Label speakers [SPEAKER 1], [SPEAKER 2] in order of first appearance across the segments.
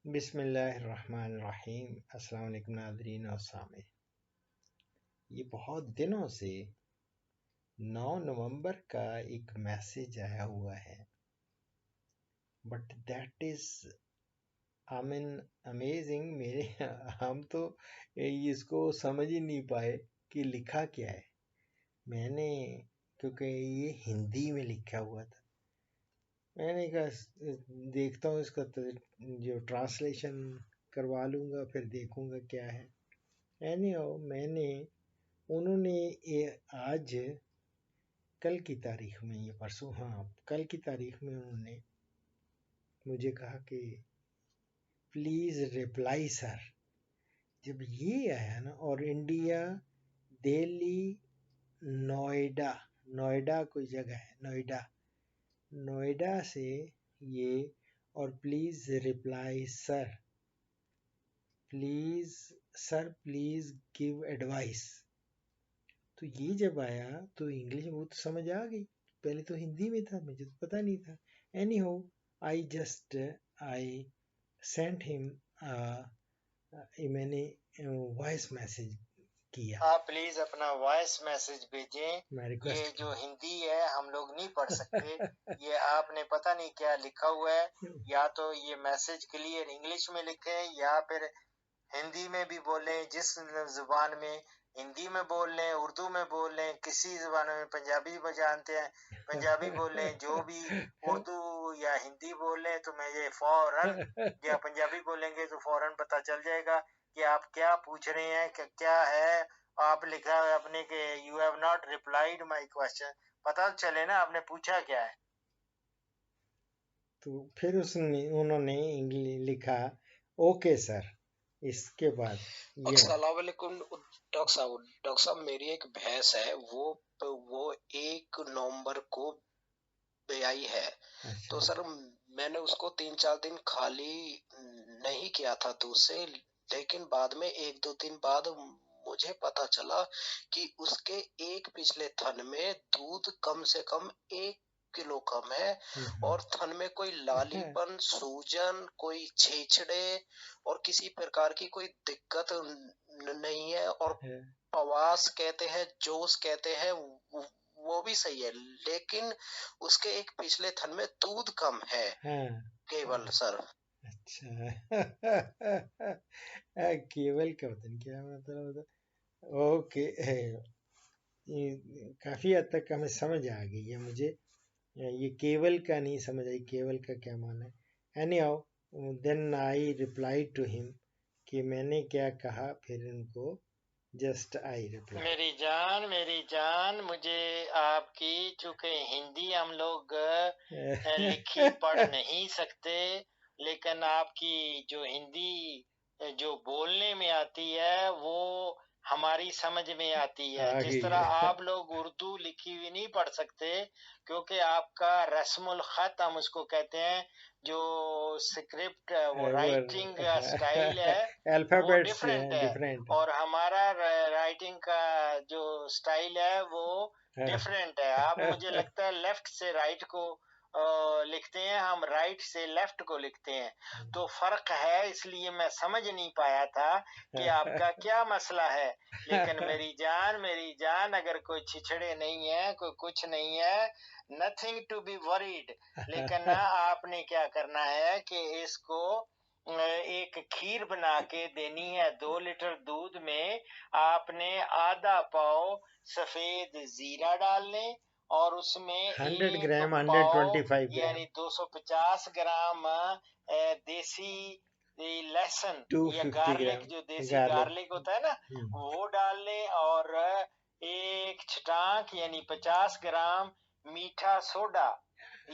[SPEAKER 1] बिस्मिल्लाहिर्रहमानिर्रहीम। अस्सलाम वालेकुम नाज़रीन और सामीन। ये बहुत दिनों से 9 नवंबर का एक मैसेज आया हुआ है, बट दैट इज अमेजिंग। मेरे हम तो इसको समझ ही नहीं पाए कि लिखा क्या है। मैंने क्योंकि ये हिंदी में लिखा हुआ था, मैंने कहा देखता हूँ इसका जो ट्रांसलेशन करवा लूँगा, फिर देखूँगा क्या है। मैंने उन्होंने ये आज कल की तारीख में, ये परसों, हाँ कल की तारीख में उन्होंने मुझे कहा कि प्लीज़ रिप्लाई सर। जब ये आया ना, और इंडिया, दिल्ली, नोएडा, नोएडा कोई जगह है, नोएडा से ये, और please reply sir, please give advice. तो ये जब आया तो इंग्लिश में वो तो समझ आ गई, पहले तो हिंदी में था, मुझे तो पता नहीं था। एनीहाउ आई सेंट हिम, मैंने वॉइस मैसेज किया।
[SPEAKER 2] आप प्लीज अपना वॉइस मैसेज भेजें।
[SPEAKER 1] मैं
[SPEAKER 2] ये
[SPEAKER 1] रिक्वेस्ट
[SPEAKER 2] जो हिंदी है हम लोग नहीं पढ़ सकते। ये आपने पता नहीं क्या लिखा हुआ है, या तो ये मैसेज क्लियर इंग्लिश में लिखें या फिर हिंदी में भी बोलें। जिस जुबान में, हिंदी में बोल लें, उर्दू में बोल लें, किसी जुबान में, पंजाबी में जानते हैं पंजाबी बोल लें, जो भी उर्दू या हिंदी बोल लें तो मैं ये फौरन, या पंजाबी बोलेंगे तो फौरन पता चल जाएगा कि आप क्या पूछ रहे हैं, कि क्या है। आप लिखा है अपने के you have not replied my question, पता चले ना आपने पूछा क्या है।
[SPEAKER 1] तो फिर उन्होंने इंग्लिश लिखा ओके सर। इसके बाद
[SPEAKER 2] अस्सलाम वालेकुम डॉक्टर साहब मेरी एक भैंस है, वो 1 नवंबर को ब्याई है।
[SPEAKER 1] अच्छा,
[SPEAKER 2] तो सर मैंने उसको 3-4 दिन खाली नहीं किया था दूध से, लेकिन बाद में 1-2 दिन बाद मुझे पता चला कि उसके एक पिछले थन में दूध कम से कम 1 किलो कम है, और थन में कोई लालीपन, सूजन, कोई छेछड़े और किसी प्रकार की कोई दिक्कत नहीं है। और पवास कहते हैं, जोश कहते हैं, वो भी सही है, लेकिन उसके एक पिछले थन में दूध कम है केवल सर।
[SPEAKER 1] अच्छा केवल का पता नहीं क्या मतलब होता। ओके, काफी हद तक हमें समझ आ गई है। मुझे ये केवल का नहीं समझ आई, केवल का क्या माना है। Anyhow then I reply to him कि मैंने क्या कहा, फिर उनको जस्ट आई रिप्लाई,
[SPEAKER 2] मेरी जान, मुझे आपकी, चूंकि हिंदी हम लोग लिखी पढ़ नहीं सकते, लेकिन आपकी जो हिंदी जो बोलने में आती है वो हमारी समझ में आती है।
[SPEAKER 1] आ
[SPEAKER 2] जिस
[SPEAKER 1] गई
[SPEAKER 2] तरह
[SPEAKER 1] है।
[SPEAKER 2] आप लोग उर्दू लिखी हुई नहीं पढ़ सकते, क्योंकि आपका रस्मुल खत हम उसको कहते हैं, जो स्क्रिप्ट वो राइटिंग स्टाइल है वो
[SPEAKER 1] अल्फाबेट्स
[SPEAKER 2] डिफरेंट है,
[SPEAKER 1] डिफरेंट
[SPEAKER 2] और हमारा राइटिंग का जो स्टाइल है वो डिफरेंट है। आप मुझे लगता है लेफ्ट से राइट को लिखते हैं, हम राइट से लेफ्ट को लिखते हैं, तो फर्क है। इसलिए मैं समझ नहीं पाया था कि आपका क्या मसला है। लेकिन मेरी जान, अगर कोई छिछड़े नहीं है, कोई कुछ नहीं है, नथिंग टू बी वरीड। लेकिन ना आपने क्या करना है कि इसको एक खीर बना के देनी है। 2 लीटर दूध में आपने आधा पाव सफेद जीरा डाल लें, और उसमें
[SPEAKER 1] 100
[SPEAKER 2] 1
[SPEAKER 1] ग्राम
[SPEAKER 2] पाव
[SPEAKER 1] 125 ग्राम
[SPEAKER 2] यानी 250 ग्राम देसी लहसुन या
[SPEAKER 1] 250
[SPEAKER 2] गार्लिक,
[SPEAKER 1] ग्राम
[SPEAKER 2] जो देसी
[SPEAKER 1] गार्लिक।
[SPEAKER 2] गार्लिक होता है ना, वो डाल लें। और एक छटाक यानी 50 ग्राम मीठा सोडा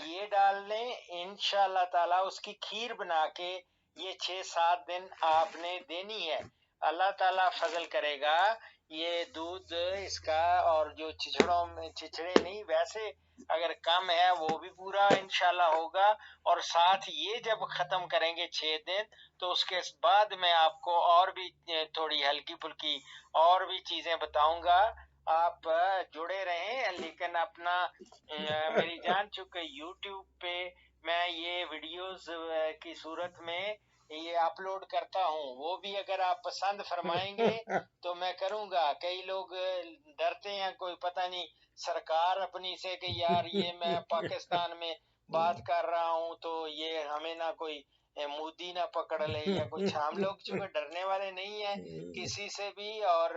[SPEAKER 2] ये डाल लें। इंशाल्लाह ताला उसकी खीर बना के ये 6-7 दिन आपने देनी है। अल्लाह ताला फजल करेगा, ये दूध इसका, और जो छिछड़े नहीं, वैसे अगर कम है वो भी पूरा इंशाल्लाह होगा। और साथ ये जब खत्म करेंगे 6 दिन, तो उसके बाद मैं आपको और भी थोड़ी हल्की फुल्की और भी चीजें बताऊंगा। आप जुड़े रहें। लेकिन अपना मेरी जान, चुके YouTube पे मैं ये वीडियोस की सूरत में ये अपलोड करता हूँ, वो भी अगर आप पसंद फरमाएंगे तो मैं करूँगा। कई लोग डरते हैं, कोई पता नहीं सरकार अपनी से कि यार ये मैं पाकिस्तान में बात कर रहा हूँ तो ये हमें ना कोई मोदी ना पकड़ ले या कुछ। हम लोग चूंकि डरने वाले नहीं है किसी से भी, और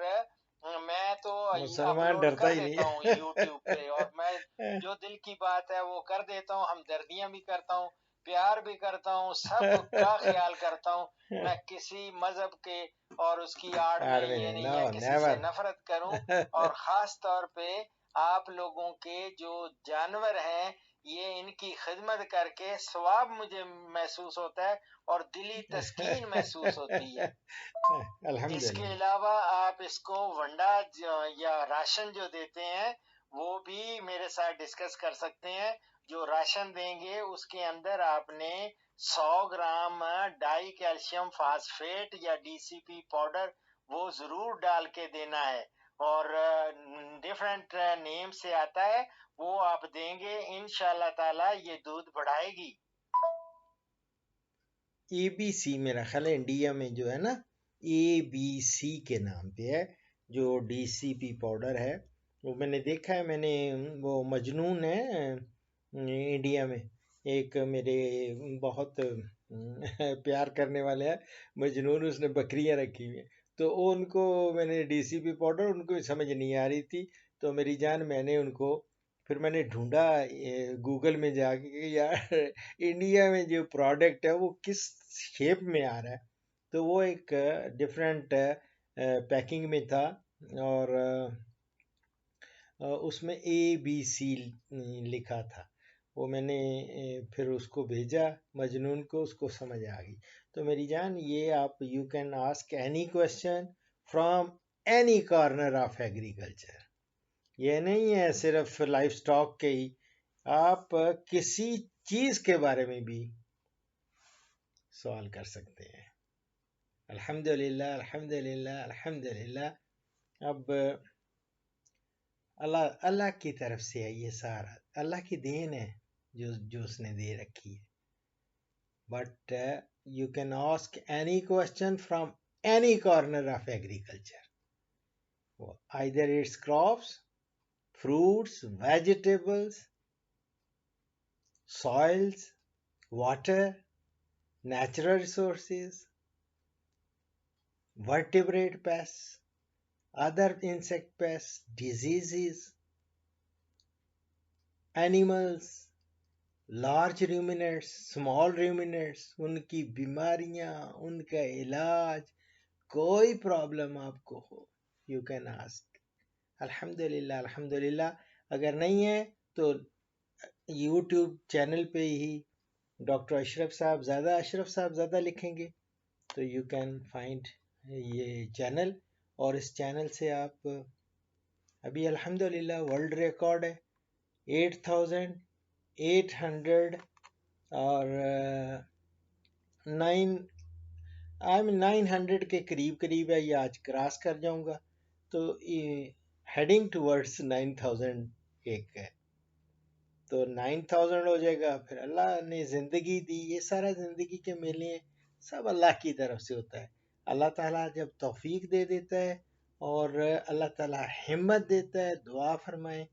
[SPEAKER 2] मैं तो
[SPEAKER 1] मुसलमान
[SPEAKER 2] अपलोड
[SPEAKER 1] डरता
[SPEAKER 2] कर
[SPEAKER 1] ही नहीं
[SPEAKER 2] देता हूँ यूट्यूब पे, और मैं
[SPEAKER 1] है।
[SPEAKER 2] जो दिल की बात है वो कर देता हूँ। हमदर्दियां भी करता हूँ, प्यार भी करता हूँ, सबका ख्याल करता हूँ। मैं किसी मजहब के और उसकी आड़
[SPEAKER 1] आड़
[SPEAKER 2] में
[SPEAKER 1] में
[SPEAKER 2] ये
[SPEAKER 1] नहीं,
[SPEAKER 2] नहीं
[SPEAKER 1] नो
[SPEAKER 2] है किसी से
[SPEAKER 1] नेवर।
[SPEAKER 2] नफरत करूं। और खास तौर पे आप लोगों के जो जानवर हैं, ये इनकी खिदमत करके सवाब मुझे महसूस होता है और दिली तस्कीन महसूस होती है। इसके
[SPEAKER 1] अल्हम्दुलिल्लाह।
[SPEAKER 2] अलावा आप इसको वंडा या राशन जो देते हैं वो भी मेरे साथ डिस्कस कर सकते हैं। जो राशन देंगे उसके अंदर आपने 100 ग्राम डाई कैल्शियम फास्फेट या डीसीपी पाउडर वो जरूर डाल के देना है, और डिफरेंट नेम से आता है, वो आप देंगे इंशाल्लाह ताला ये दूध बढ़ाएगी।
[SPEAKER 1] ABC मेरा ख्याल है इंडिया में जो है ना, ABC के नाम पे है जो DCP पाउडर है। वो मैंने देखा है, मैंने वो मजनून है इंडिया में, एक मेरे बहुत प्यार करने वाले हैं मजनून, उसने बकरियां रखी हुई हैं। तो उनको मैंने DCP पाउडर, उनको समझ नहीं आ रही थी, तो मेरी जान मैंने उनको, फिर मैंने ढूंढा गूगल में जाके कि यार इंडिया में जो प्रोडक्ट है वो किस शेप में आ रहा है। तो वो एक डिफरेंट पैकिंग में था, और उसमें ABC लिखा था। वो मैंने फिर उसको भेजा मजनून को, उसको समझ आ गई। तो मेरी जान, ये आप you can ask any question from any corner of agriculture. ये नहीं है सिर्फ लाइफ स्टॉक के ही, आप किसी चीज के बारे में भी सवाल कर सकते हैं। अल्हम्दुलिल्लाह, अल्हम्दुलिल्लाह, अल्हम्दुलिल्लाह। अब अल्लाह अल्लाह की तरफ से है, ये सारा अल्लाह की देन है जो जो उसने दे रखी है। But you can ask any question from any corner of agriculture, either it's crops, fruits, vegetables, soils, water, natural resources, vertebrate pests, other insect pests, diseases, animals, large ruminants, small ruminants, उनकी बीमारियां, उनका इलाज, कोई problem आपको हो, you can ask. अल्हम्दुलिल्लाह, अल्हम्दुलिल्लाह। अगर नहीं है तो यूट्यूब चैनल पे ही डॉक्टर अशरफ साहब ज़्यादा लिखेंगे तो यू कैन फाइंड ये चैनल, और इस चैनल से आप अभी अल्हम्दुलिल्लाह वर्ल्ड रिकॉर्ड है 8,800 और 900 के करीब करीब है, ये आज क्रॉस कर जाऊंगा, तो हेडिंग टुवर्ड्स 9,000 एक है, तो 9,000 हो जाएगा। फिर अल्लाह ने ज़िंदगी दी, ये सारा ज़िंदगी के मेले सब अल्लाह की तरफ से होता है। अल्लाह ताला जब तौफीक दे देता है और अल्लाह ताला हिम्मत देता है, दुआ फरमाए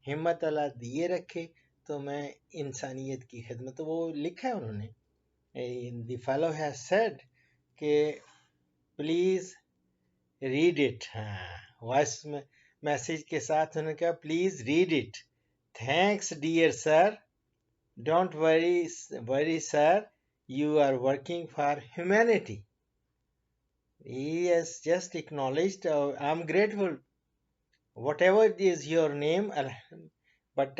[SPEAKER 1] हिम्मत अल्लाह दिए रखे, तो मैं इंसानियत की खिदमत, तो वो लिखा है उन्होंने, द फेलो हैज सेड कि प्लीज़ रीड इट। हाँ, वॉइस मैसेज के साथ उन्होंने कहा please read it, thanks dear sir, don't worry sir, you are working for humanity. He has just acknowledged, I'm grateful whatever is your name, but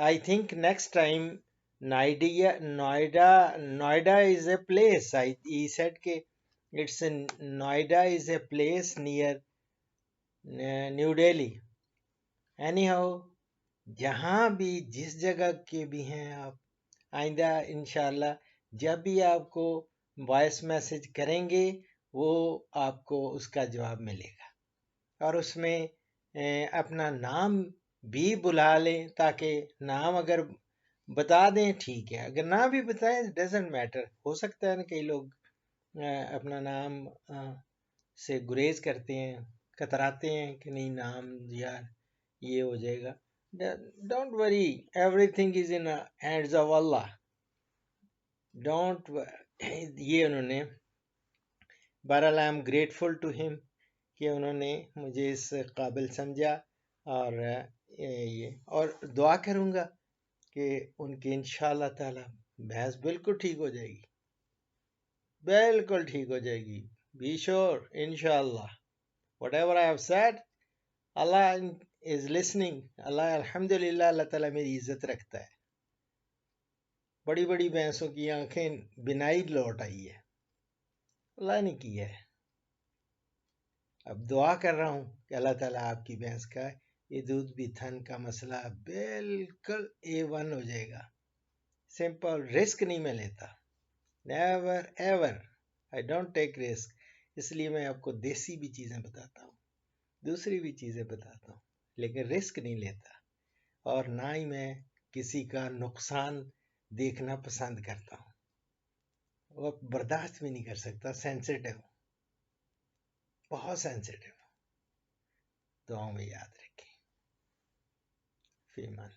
[SPEAKER 1] I think next time Noida is a place. He said कि it's in Noida is a place near New Delhi. Anyhow, जहाँ भी जिस जगह के भी हैं आप, आइंदा इंशाल्लाह जब भी आपको वॉइस मैसेज करेंगे वो आपको उसका जवाब मिलेगा, और उसमें अपना नाम भी बुला लें, ताकि नाम अगर बता दें ठीक है, अगर ना भी बताएं डजेंट मैटर। हो सकता है ना कई लोग अपना नाम से गुरेज करते हैं, कतराते हैं कि नहीं नाम यार ये हो जाएगा। Don't worry, everything is in hands of Allah. Don't ये उन्होंने, बहरहाल I am grateful to him कि उन्होंने मुझे इस काबिल समझा। और ये और दुआ करूँगा कि उनकी इंशाअल्लाह ताला भैंस बिल्कुल ठीक हो जाएगी, बिल्कुल ठीक हो जाएगी। बी श्योर, इंशाअल्लाह। Whatever I have said, Allah is listening. Allah अल्हम्दुलिल्लाह, अल्लाह ताला मेरी इज्जत रखता है। बड़ी बड़ी भैंसों की आंखें बिनाई लौट आई है, अल्लाह ने की है। अब दुआ कर रहा हूँ कि अल्लाह ताला आपकी भैंस का ये दूध भी थन का मसला बिल्कुल A1 हो जाएगा। सिंपल, रिस्क नहीं मैं लेता, never ever, I don't take risk. इसलिए मैं आपको देसी भी चीज़ें बताता हूँ, दूसरी भी चीज़ें बताता हूँ, लेकिन रिस्क नहीं लेता। और ना ही मैं किसी का नुकसान देखना पसंद करता हूँ, वो बर्दाश्त भी नहीं कर सकता। सेंसिटिव, बहुत सेंसिटिव। दुआओं में याद रखें। फीमान।